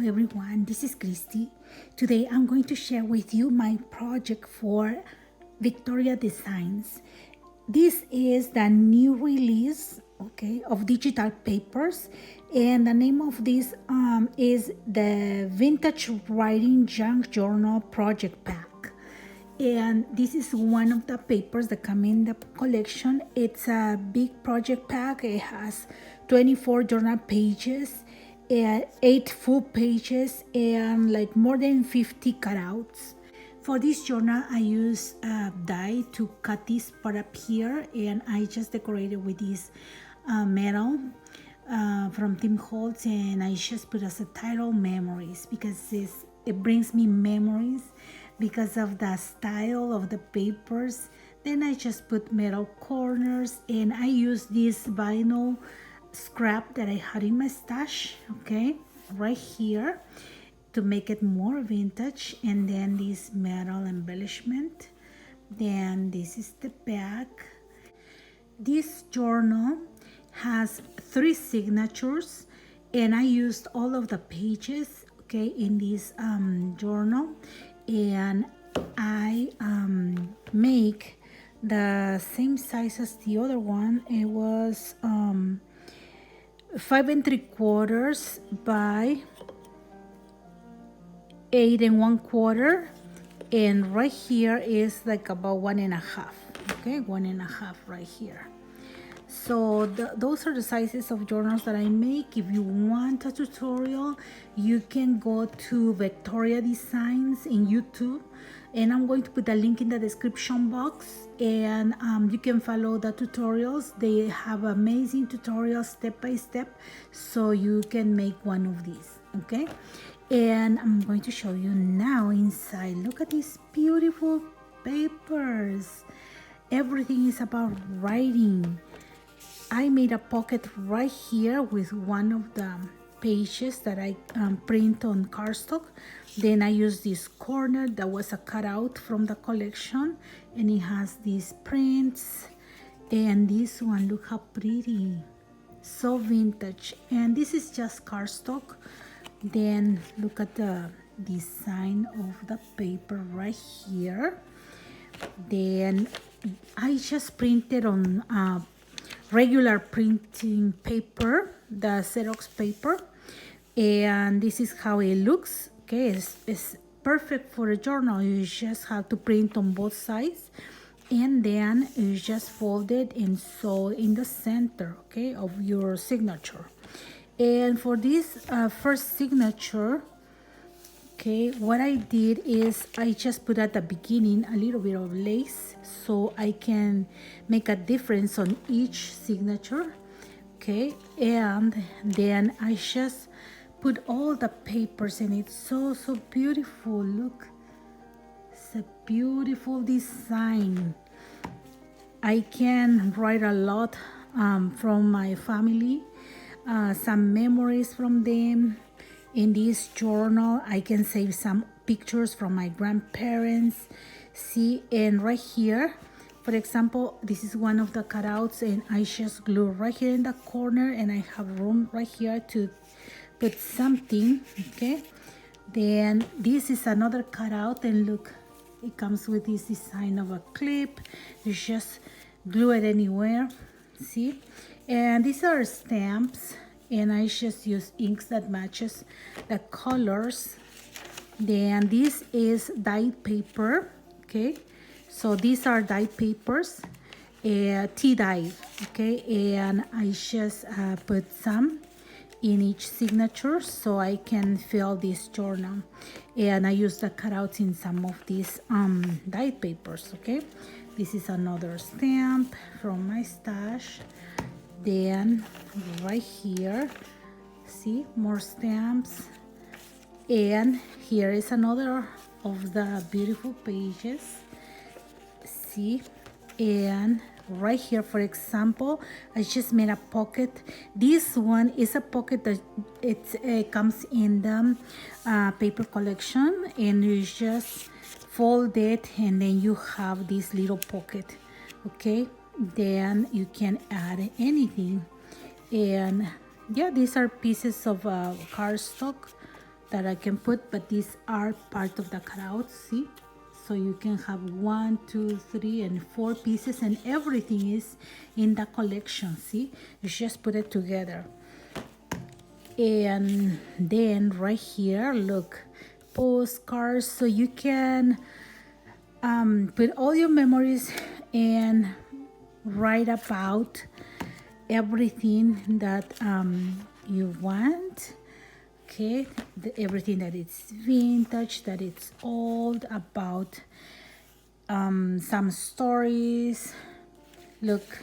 everyone, this is Christy. Today I'm going to share with you my project for Victoria Designs. This is the new release, of digital papers, and the name of this is the Vintage Writing Junk Journal Project Pack. And this is one of the papers that come in the collection. It's a big project pack. It has 24 journal pages, 8 full pages, and like more than 50 cutouts. For this journal, I use die to cut this part up here, and I just decorated with this metal from Tim Holtz, and I just put as a title Memories because it brings me memories because of the style of the papers. Then I just put metal corners, and I use this vinyl scrap that I had in my stash, right here, to make it more vintage. And then this metal embellishment. Then this is the back. This journal has 3 signatures, and I used all of the pages in this journal, and I make the same size as the other one. It was 5 3/4 by 8 1/4, and right here is like about 1 1/2. 1 1/2 right here. So those are the sizes of journals that I make. If you want a tutorial, you can go to VectoriaDesigns in YouTube, and I'm going to put a link in the description box, and you can follow the tutorials. They have amazing tutorials step by step, so you can make one of these. And I'm going to show you now inside. Look at these beautiful papers. Everything is about writing. I made a pocket right here with one of the pages that I print on cardstock. Then I used this corner that was a cutout from the collection, and it has these prints. And this one, look how pretty, so vintage. And this is just cardstock. Then look at the design of the paper right here. Then I just printed on regular printing paper, the Xerox paper, and this is how it looks. It's perfect for a journal. You just have to print on both sides, and then you just fold it and sew in the center of your signature. And for this first signature, what I did is I just put at the beginning a little bit of lace so I can make a difference on each signature. And then I just put all the papers in it. So beautiful. Look, it's a beautiful design. I can write a lot from my family, some memories from them. In this journal, I can save some pictures from my grandparents. See, and right here, for example, this is one of the cutouts, and I just glue right here in the corner, and I have room right here to put something. Then this is another cutout, and look, it comes with this design of a clip. You just glue it anywhere. See, and these are stamps, and I just use inks that matches the colors. Then this is dyed paper. So these are dyed papers, tea dye. And I just put some in each signature so I can fill this journal. And I use the cutouts in some of these dyed papers. This is another stamp from my stash. Then right here, see, more stamps. And here is another of the beautiful pages. See, and right here, for example, I just made a pocket. This one is a pocket that it comes in the paper collection, and you just fold it, and then you have this little pocket. Then you can add anything. And yeah, these are pieces of cardstock that I can put, but these are part of the cutouts, see? So you can have 1, 2, 3, and 4 pieces, and everything is in the collection, see? You just put it together. And then right here, look, postcards, so you can put all your memories and write about everything that you want. Okay, everything that it's vintage, that it's old, about some stories. Look,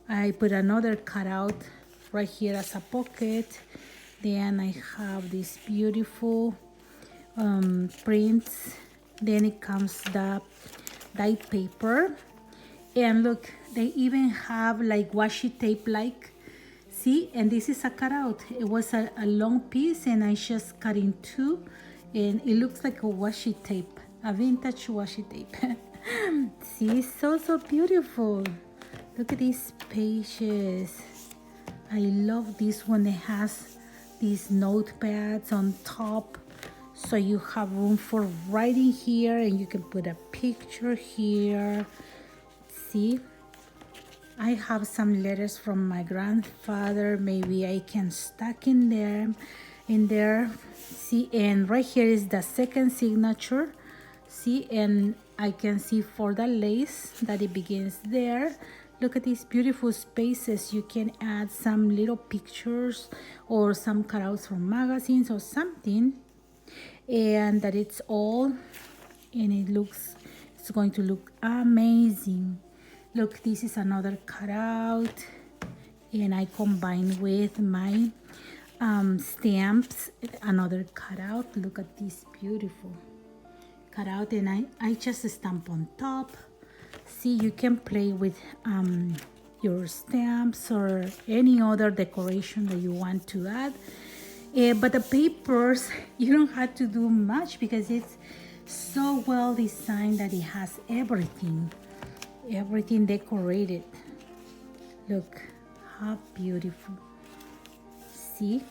I put another cutout right here as a pocket. Then I have this beautiful prints. Then it comes the dyed paper, and look, they even have like washi tape, like, see? And this is a cutout. It was a long piece, and I just cut in two, and it looks like a washi tape, a vintage washi tape. See, so beautiful. Look at these pages. I love this one. It has these notepads on top, so you have room for writing here, and you can put a picture here. See, I have some letters from my grandfather. Maybe I can stack in there. See, and right here is the second signature. See, and I can see for the lace that it begins there. Look at these beautiful spaces. You can add some little pictures or some cutouts from magazines or something, and that it's all, and it's going to look amazing. Look, this is another cutout, and I combine with my stamps, another cutout. Look at this beautiful cutout, and I just stamp on top. See, you can play with your stamps or any other decoration that you want to add. But the papers, you don't have to do much because it's so well designed that it has everything decorated. Look how beautiful. See,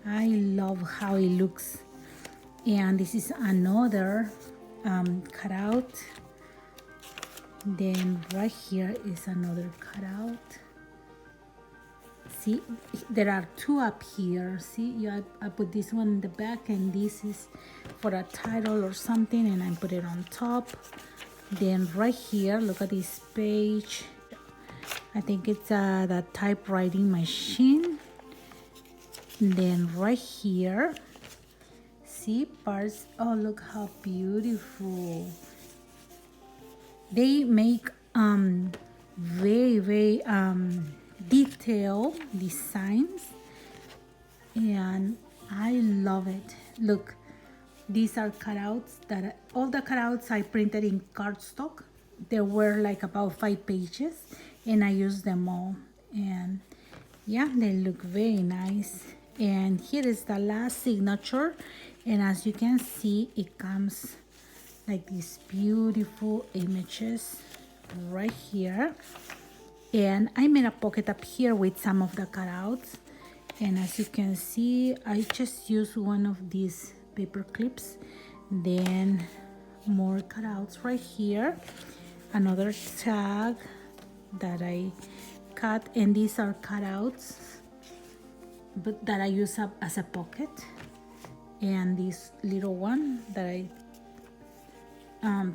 I love how it looks. And this is another cutout. Then right here is another cutout. See, there are two up here. See, I put this one in the back, and this is for a title or something, and I put it on top. Then right here, look at this page. I think it's the typewriting machine. Then right here, see, parts. Oh, look how beautiful. They make very detailed designs, and I love it. Look, these are cutouts all the cutouts I printed in cardstock. There were like about 5 pages, and I used them all, and yeah, they look very nice. And here is the last signature, and as you can see, it comes like these beautiful images right here. And I made a pocket up here with some of the cutouts, and as you can see, I just used one of these paper clips. Then more cutouts right here, another tag that I cut, and these are cutouts but that I use up as a pocket, and this little one that I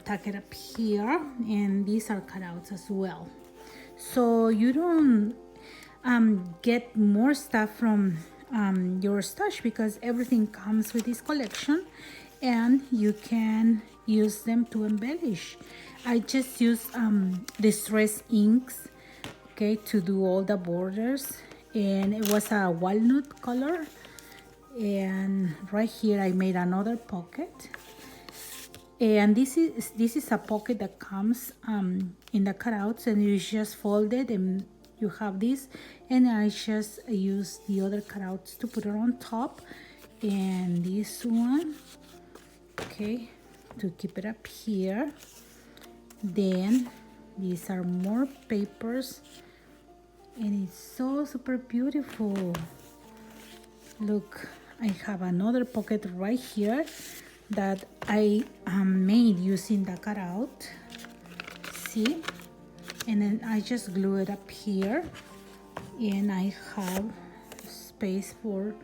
tuck it up here, and these are cutouts as well. So you don't get more stuff from your stash, because everything comes with this collection, and you can use them to embellish. I just use distress inks, okay, to do all the borders, and it was a walnut color. And right here I made another pocket, and this is a pocket that comes in the cutouts, and you just fold it, and you have this, and I just use the other cutouts to put it on top, and this one, okay, to keep it up here. Then these are more papers, and it's so super beautiful. Look, I have another pocket right here that I made using the cutout. See? And then I just glue it up here, and I have space for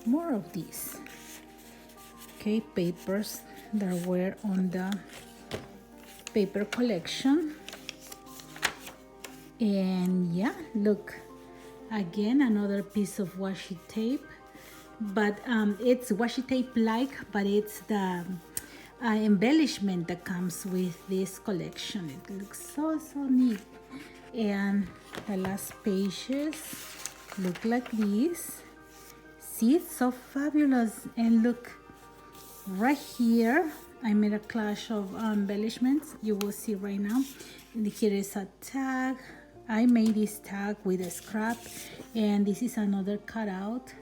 more of these. Okay, papers that were on the paper collection. And yeah, look, again another piece of washi tape, but it's washi tape like, but it's the embellishment that comes with this collection. It looks so neat. And the last pages look like this. See, it's so fabulous. And look, right here I made a clash of embellishments. You will see right now. And here is a tag. I made this tag with a scrap, and this is another cutout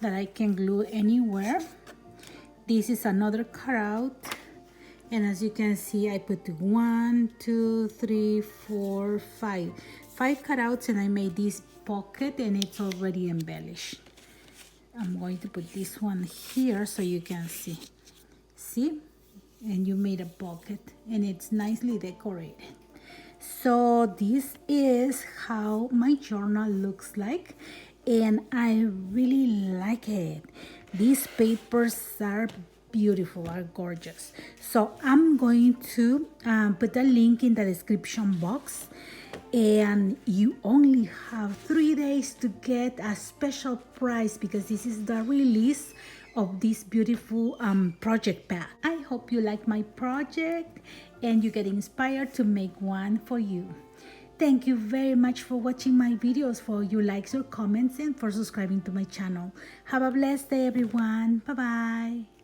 that I can glue anywhere. This is another cutout, and as you can see, I put 1, 2, 3, 4, 5 cutouts, and I made this pocket, and it's already embellished. I'm going to put this one here so you can see. See? And you made a pocket, and it's nicely decorated. So this is how my journal looks like, and I really like it. These papers are beautiful, are gorgeous. So I'm going to put a link in the description box, and you only have 3 days to get a special price because this is the release of this beautiful project pack. I hope you like my project and you get inspired to make one for you. Thank you very much for watching my videos, for your likes, your comments, and for subscribing to my channel. Have a blessed day, everyone. Bye-bye.